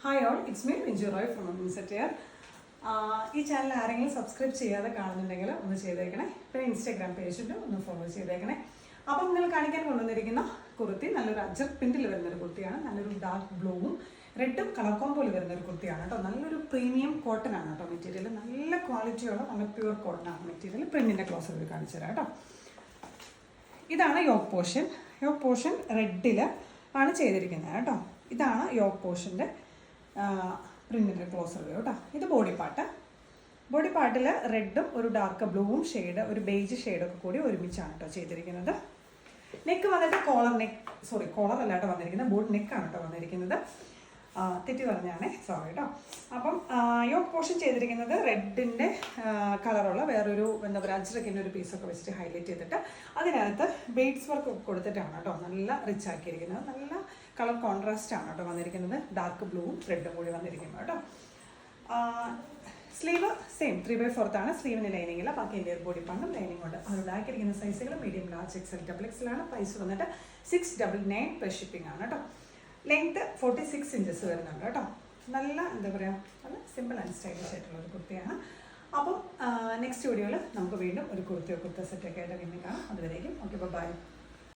Hi all, it's me Minchu Roy from Minsetier. ഈ channel ആരെങ്കിലും subscribe ചെയ്യാതെ കാണുന്നുണ്ടെങ്കിൽ ഒന്ന് ചെയ്തേക്കണേ. പിന്നെ ഇൻസ്റ്റാഗ്രാം പേജുണ്ട്, ഒന്ന് ഫോളോ ചെയ്തേക്കണേ. അപ്പം നിങ്ങൾ കാണിക്കാൻ കൊണ്ടുവന്നിരിക്കുന്ന കുർത്തി നല്ലൊരു അജർ പ്രിന്റിൽ വരുന്നൊരു കുർത്തിയാണ്. നല്ലൊരു ഡാർക്ക് ബ്ലൂവും റെഡും കളർ കോമ്പോയിൽ വരുന്നൊരു കുർത്തിയാണ് കേട്ടോ. നല്ലൊരു പ്രീമിയം കോട്ടൺ ആണ് കേട്ടോ മെറ്റീരിയൽ. നല്ല ക്വാളിറ്റിയുള്ള നല്ല പ്യുവർ കോട്ടൺ ആണ് മെറ്റീരിയൽ. പ്രിന്റിൻ്റെ ക്ലോസ് ഒരു കാണിച്ചു തരാം കേട്ടോ. ഇതാണ് യോക്ക് പോർഷൻ. യോക്ക് പോർഷൻ റെഡിൽ ആണ് ചെയ്തിരിക്കുന്നത് കേട്ടോ. ഇതാണ് യോക്ക് പോർഷൻ്റെ പ്രിന്റിൻ്റെ ക്ലോസർ വ്യൂ കേട്ടോ. ഇത് ബോഡി പാർട്ട്. ബോഡി പാർട്ടിൽ റെഡും ഒരു ഡാർക്ക് ബ്ലൂവും ഷെയ്ഡ്, ഒരു ബേജ് ഷെയ്ഡൊക്കെ കൂടി ഒരുമിച്ചാണ് കേട്ടോ ചെയ്തിരിക്കുന്നത്. നെക്ക് വന്നിട്ട് കോളർ അല്ല കേട്ടോ വന്നിരിക്കുന്നത്, ബോഡ് നെക്കാണ് കേട്ടോ വന്നിരിക്കുന്നത്. തെറ്റി പറഞ്ഞാണേ, സോറി കേട്ടോ. അപ്പം യോക്ക് പോർഷൻ ചെയ്തിരിക്കുന്നത് റെഡിൻ്റെ കളറുള്ള വേറൊരു എന്താ പറയുക അജ്രക്കിൻ്റെ ഒരു പീസൊക്കെ വെച്ചിട്ട് ഹൈലൈറ്റ് ചെയ്തിട്ട് അതിനകത്ത് ബീഡ്സ് വർക്ക് കൊടുത്തിട്ടാണ് കേട്ടോ നല്ല റിച്ച് ആക്കിയിരിക്കുന്നത്. നല്ല കളർ കോൺട്രാസ്റ്റ് ആണ് കേട്ടോ വന്നിരിക്കുന്നത്. ഡാർക്ക് ബ്ലൂവും റെഡും കൂടി വന്നിരിക്കുന്നത് കേട്ടോ. സ്ലീവ് സെയിം 3/4 ആണ്. സ്ലീവിന് ലൈനിങ്ങില്ല, ബാക്കി എൻ്റെ ബോഡി പാണ്ടും ലൈനിങ് ഉണ്ട്. അത് ഉണ്ടാക്കിയിരിക്കുന്ന സൈസുകൾ മീഡിയം, ലാർജ്, എക്സൽ, XXL ആണ്. പ്രൈസ് വന്നിട്ട് 699 പ്ലസ് ഷിപ്പിംഗ് ആണ് കേട്ടോ. ലെങ്ത് 46 ഇഞ്ചസ് വരുന്നുണ്ട് കേട്ടോ. നല്ല എന്താ പറയുക, നല്ല സിമ്പിൾ ആൻഡ് സ്റ്റൈലിഷ് ആയിട്ടുള്ള ഒരു കുർത്തിയാണ്. അപ്പം നെക്സ്റ്റ് വീഡിയോയിൽ നമുക്ക് വീണ്ടും ഒരു കുർത്ത സെറ്റൊക്കെ ആയിട്ട് വീണ്ടും കാണാം. അതുവരേക്കും ഓക്കെ, ബൈ.